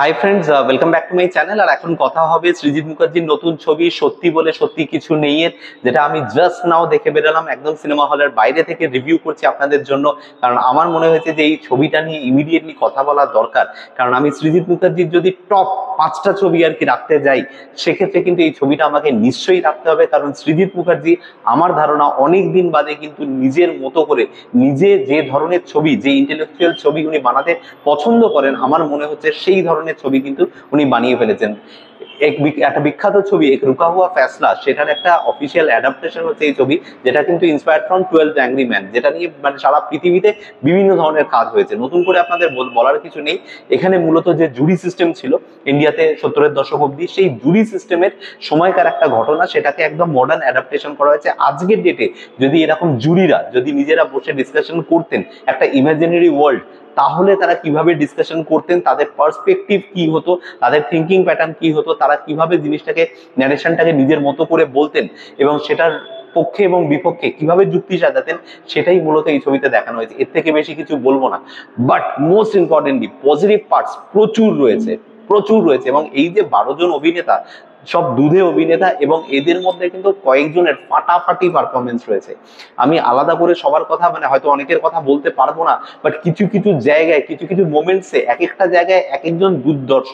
High friends, welcome back to my channel. আর এখন কথা হবে সৃজিত মুখার্জির নতুন ছবি সত্যি বলে সত্যি কিছু নেই এর, যেটা আমি জাস্ট নাও দেখে বেরোলাম, একদম সিনেমা হলের বাইরে থেকে রিভিউ করছি আপনাদের জন্য। কারণ আমার মনে হয়েছে যে এই ছবিটা নিয়ে ইমিডিয়েটলি কথা বলা দরকার। কারণ আমি সৃজিত মুখার্জির যদি টপ 5টা ছবি আর কি রাখতে যাই, সেক্ষেত্রে কিন্তু এই ছবিটা আমাকে নিশ্চয়ই রাখতে হবে। কারণ সৃজিত মুখার্জি আমার ধারণা অনেক দিন বাদে কিন্তু নিজের মতো করে নিজে যে ধরনের ছবি, যে ইন্টেলেকচুয়াল ছবি উনি বানাতে পছন্দ করেন, আমার মনে হচ্ছে সেই ধরনের ছবি কিন্তু উনি বানিয়ে ফেলেছেন। একটা বিখ্যাত ছবি এক রুকা হুয়া ফ্যাসলা, সেটার একটা অফিসিয়াল অ্যাডাপ্টেশন হচ্ছে এই ছবি, যেটা কিন্তু ইন্সপায়ার্ড ফ্রম 12 অ্যাংরি ম্যান, যেটা নিয়ে মানে সারা পৃথিবীতে বিভিন্ন ধরনের কাজ হয়েছে। নতুন করে আপনাদের বলার কিছু নেই। এখানে মূলত যে জুরি সিস্টেম ছিল ইন্ডিয়াতে 70-এর দশক অব্দি, সেই জুরি সিস্টেমের সময়কার একটা ঘটনা, সেটাকে একদম মডার্ন অ্যাডাপ্টেশন করা হয়েছে। আজকের ডেটে যদি এরকম জুরিরা যদি নিজেরা বসে ডিসকাশন করতেন একটা ইমাজিনারি ওয়ার্ল্ড, তাহলে তারা কিভাবে ডিসকাশন করতেন, তাদের পার্সপেক্টিভ কি হতো, তাদের থিঙ্কিং প্যাটার্ন কি হতো, তারা কিভাবে জিনিসটাকে ন্যারেশনটাকে নিজের মতো করে বলতেন এবং সেটার পক্ষে এবং বিপক্ষে কিভাবে যুক্তি সাজাতেন, সেটাই মূলত এই ছবিতে দেখানো হয়েছে। এর থেকে বেশি কিছু বলবো না। But most importantly positive parts প্রচুর রয়েছে, প্রচুর রয়েছে। এবং এই যে 12 জন অভিনেতা, সব দুধে অভিনেতা, এবং এদের মধ্যে কিন্তু কয়েকজনের ফাটাফাটি পারফরমেন্স রয়েছে। আমি আলাদা করে সবার কথা মানে হয়তো অনেকের কথা বলতে পারবো না, বাট কিছু কিছু জায়গায় কিছু কিছু মোমেন্টসে এক একটা জায়গায় এক একজন দুর্দর্শ।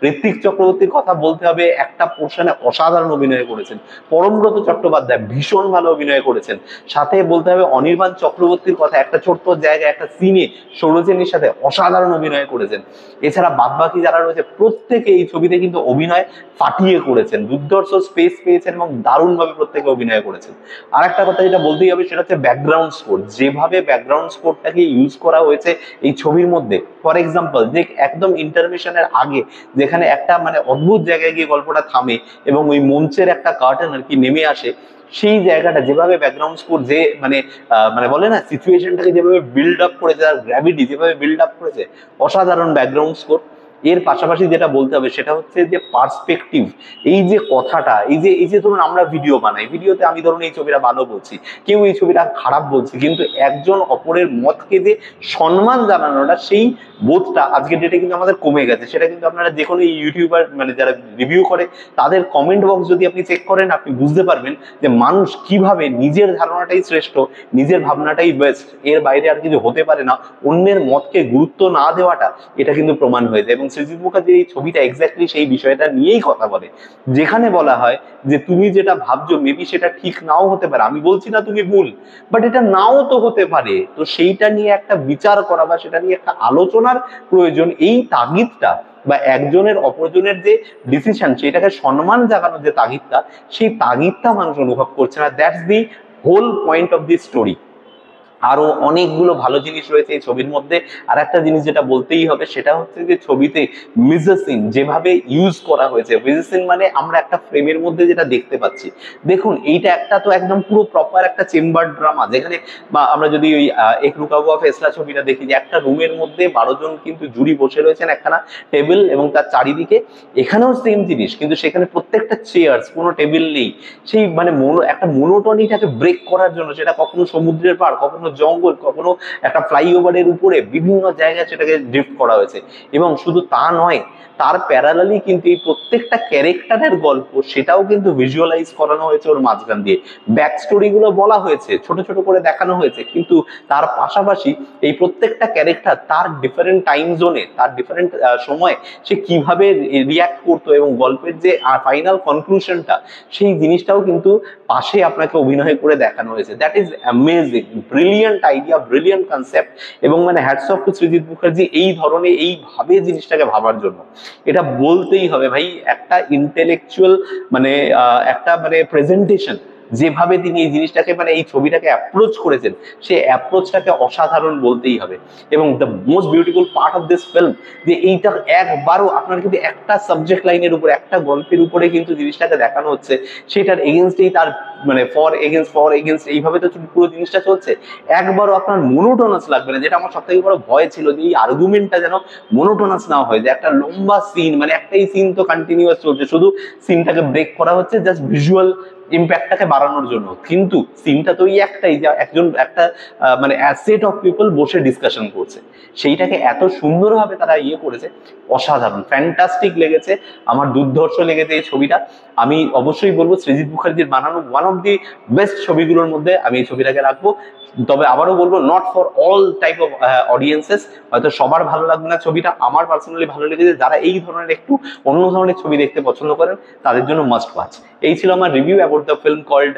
ঋত্বিক চক্রবর্তীর কথা বলতে হবে, একটা পোর্শনে অসাধারণ অভিনয় করেছেন। পরমব্রত চট্টোপাধ্যায় ভীষণ ভালো অভিনয় করেছেন। সাথে বলতে হবে অনির্বাণ চক্রবর্তীর কথা, একটা ছোট্ট জায়গায় একটা সিনে সৌরজেনের সাথে অসাধারণ অভিনয় করেছেন। এছাড়া বাদবাকি যারা রয়েছে প্রত্যেকে এই ছবিতে কিন্তু অভিনয় ফাটিয়ে করেছেন, দুর্ধর্ষ স্পেস পেয়েছেন এবং দারুণভাবে প্রত্যেকে অভিনয় করেছেন। আর একটা কথা যেটা বলতেই হবে সেটা হচ্ছে ব্যাকগ্রাউন্ড স্কোর। যেভাবে ব্যাকগ্রাউন্ড স্কোরটাকে ইউজ করা হয়েছে এই ছবির মধ্যে, ফর এক্সাম্পল যে একদম ইন্টারমিশনের আগে যেখানে একটা মানে অদ্ভুত জায়গায় গিয়ে গল্পটা থামে এবং ওই মঞ্চের একটা কার্টেন আর কি নেমে আসে, সেই জায়গাটা যেভাবে ব্যাকগ্রাউন্ড স্কোর যে মানে মানে বলে না সিচুয়েশনটাকে যেভাবে বিল্ড আপ করেছে, আর গ্র্যাভিটি যেভাবে বিল্ড আপ করেছে, অসাধারণ ব্যাকগ্রাউন্ড স্কোর। এর পাশাপাশি যেটা বলতে হবে সেটা হচ্ছে যে পার্সপেক্টিভ। এই যে কথাটা, এই যে ধরুন আমরা ভিডিও বানাই, ভিডিওতে আমি ধরুন এই ছবিটা ভালো বলছি, কেউ এই ছবিটা খারাপ বলছি, কিন্তু একজন অপরের মতকে যে সম্মান জানানোটা, সেই বোধটা আজকের ডেটে কিন্তু আমাদের কমে গেছে। সেটা কিন্তু আপনারা যে কোনো ইউটিউবার মানে যারা রিভিউ করে তাদের কমেন্ট বক্স যদি আপনি চেক করেন, আপনি বুঝতে পারবেন যে মানুষ কিভাবে নিজের ধারণাটাই শ্রেষ্ঠ, নিজের ভাবনাটাই বেস্ট, এর বাইরে আর কিছু হতে পারে না, অন্যের মতকে গুরুত্ব না দেওয়াটা, এটা কিন্তু প্রমাণ হয়েছে। এবং সৃজিত মুখার্জির এই ছবিটা এক্স্যাক্টলি সেই বিষয়টা নিয়েই কথা বলে, যেখানে বলা হয় যে তুমি যেটা ভাবছো মেবি সেটা ঠিক নাও হতে পারে, আমি বলছি না তুমি ভুল, বাট এটা নাও তো হতে পারে। তো সেইটা নিয়ে একটা বিচার করা বা সেটা নিয়ে একটা আলোচনার প্রয়োজন, এই তাগিদটা বা একজনের অপরজনের যে ডিসিশন সেটাকে সম্মান জাগানোর যে তাগিদটা, সেই তাগিদটা মানুষ অনুভব করছে না। That's the whole point of the story. আরো অনেকগুলো ভালো জিনিস রয়েছে এই ছবির মধ্যে। আর একটা জিনিস যেটা বলতেই হবে সেটা হচ্ছে যে ছবিতে মিউজিক যেভাবে ইউজ করা হয়েছে, মিউজিক মানে আমরা একটা ফ্রেমের মধ্যে যেটা দেখতে পাচ্ছি, দেখুন এইটা একটা তো একদম পুরো প্রপার একটা চেম্বার ড্রামা, যেখানে বা আমরা যদি ওই এক রুকা হুয়া ফেসলা ছবিটা দেখি, যে একটা রুমের মধ্যে 12 জন কিন্তু জুরি বসে রয়েছেন, একখানা টেবিল এবং তার চারিদিকে। এখানেও সেম জিনিস, কিন্তু সেখানে প্রত্যেকটা চেয়ার্স, কোনো টেবিল নেই। সেই মানে একটা মনোটনিটাকে ব্রেক করার জন্য, সেটা কখনো সমুদ্রের পাড়, কখনো জঙ্গল, কখনো একটা ফ্লাইওভারের উপরে, বিভিন্ন জায়গায় সেটাকে ড্রিফট করা হয়েছে। এবং শুধু তা নয়, তার প্যারালালি কিন্তু এই প্রত্যেকটা ক্যারেক্টারের গল্প সেটাও কিন্তু ভিজুয়ালাইজ করানো হয়েছে ওর মাঝখান দিয়ে। ব্যাক স্টোরি গুলো বলা হয়েছে, ছোট ছোট করে দেখানো হয়েছে, কিন্তু তার পাশাপাশি এই প্রত্যেকটা ক্যারেক্টার তার ডিফারেন্ট টাইম জোনে, তার ডিফারেন্ট সময় সে কিভাবে রিয়াক্ট করতো, এবং গল্পের যে ফাইনাল কনক্লুশনটা, সেই জিনিসটাও কিন্তু পাশে আপনাকে অভিনয় করে দেখানো হয়েছে। That is amazing, brilliant idea, brilliant concept. এবং মানে hats off to Srijit Mukherji এই ধরনের এইভাবে জিনিসটাকে ভাবার জন্য। এটা বলতেই হবে ভাই, একটা ইন্টেলেকচুয়াল মানে একটা মানে প্রেজেন্টেশন, যেভাবে তিনি এই জিনিসটাকে মানে এই ছবিটাকে অ্যাপ্রোচ করেছেন, সেই অ্যাপ্রোচটাকে অসাধারণ বলতেই হবে। এবং the most beautiful part of this film, যে এইটা একবারও আপনার কিন্তু একটা সাবজেক্ট লাইনের উপরে, একটা গল্পের উপরে কিন্তু জিনিসটাকে দেখানো হচ্ছে, সেটার এগেনস্টেই তার মানে ফর এগেনস্ট এইভাবে তো পুরো জিনিসটা চলছে। একবারও আপনার মোনোটোনাস লাগবে না, যেটা আমার সব থেকে বড় ভয় ছিল, যে এই আর্গুমেন্টটা যেন মোনোটোনাস না হয়, যে একটা লম্বা সিন, মানে একটাই সিন তো কন্টিনিউয়াস চলছে, শুধু সিনটাকে ব্রেক করা হচ্ছে জাস্ট ভিজুয়াল ইম্প্যাক্টটাকে বাড়ানোর জন্য, কিন্তু সিনটা তো এই একটাই, যে একটা মানে অ্যাসেট অফ পিপল বসে ডিসকাশন করছে, সেইটাকে এত সুন্দরভাবে তারা ইয়ে করেছে, অসাধারণ, ফ্যান্টাস্টিক লেগেছে আমার, দুর্ধর্ষ লেগেছে এই ছবিটা। আমি অবশ্যই বলবো সৃজিত মুখার্জির বানানো ওয়ান অফ দি বেস্ট ছবিগুলোর মধ্যে আমি এই ছবিটাকে রাখবো। তবে আবারও বলবো, not for all type of audiences, হয়তো সবার ভালো লাগবে না ছবিটা, আমার পার্সোনালি ভালো লেগেছে, যারা এই ধরনের একটু অন্য ধরনের ছবি দেখতে পছন্দ করেন তাদের জন্য মাস্ট ওয়াচ। এই ছিল আমার review about the film called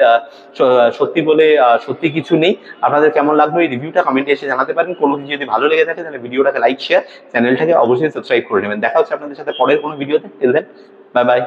Satyi Bole সত্যি কিছু নেই। আপনাদের কেমন লাগলো এই রিভিউটা কমেন্টে এসে জানাতে পারেন। কোনো কিছু যদি ভালো লেগে থাকে তাহলে ভিডিওটাকে লাইক, শেয়ার, চ্যানেলটাকে অবশ্যই সাবস্ক্রাইব করে নেবেন। দেখা হচ্ছে আপনাদের সাথে পরের কোনো ভিডিওতে। Till then, bye by.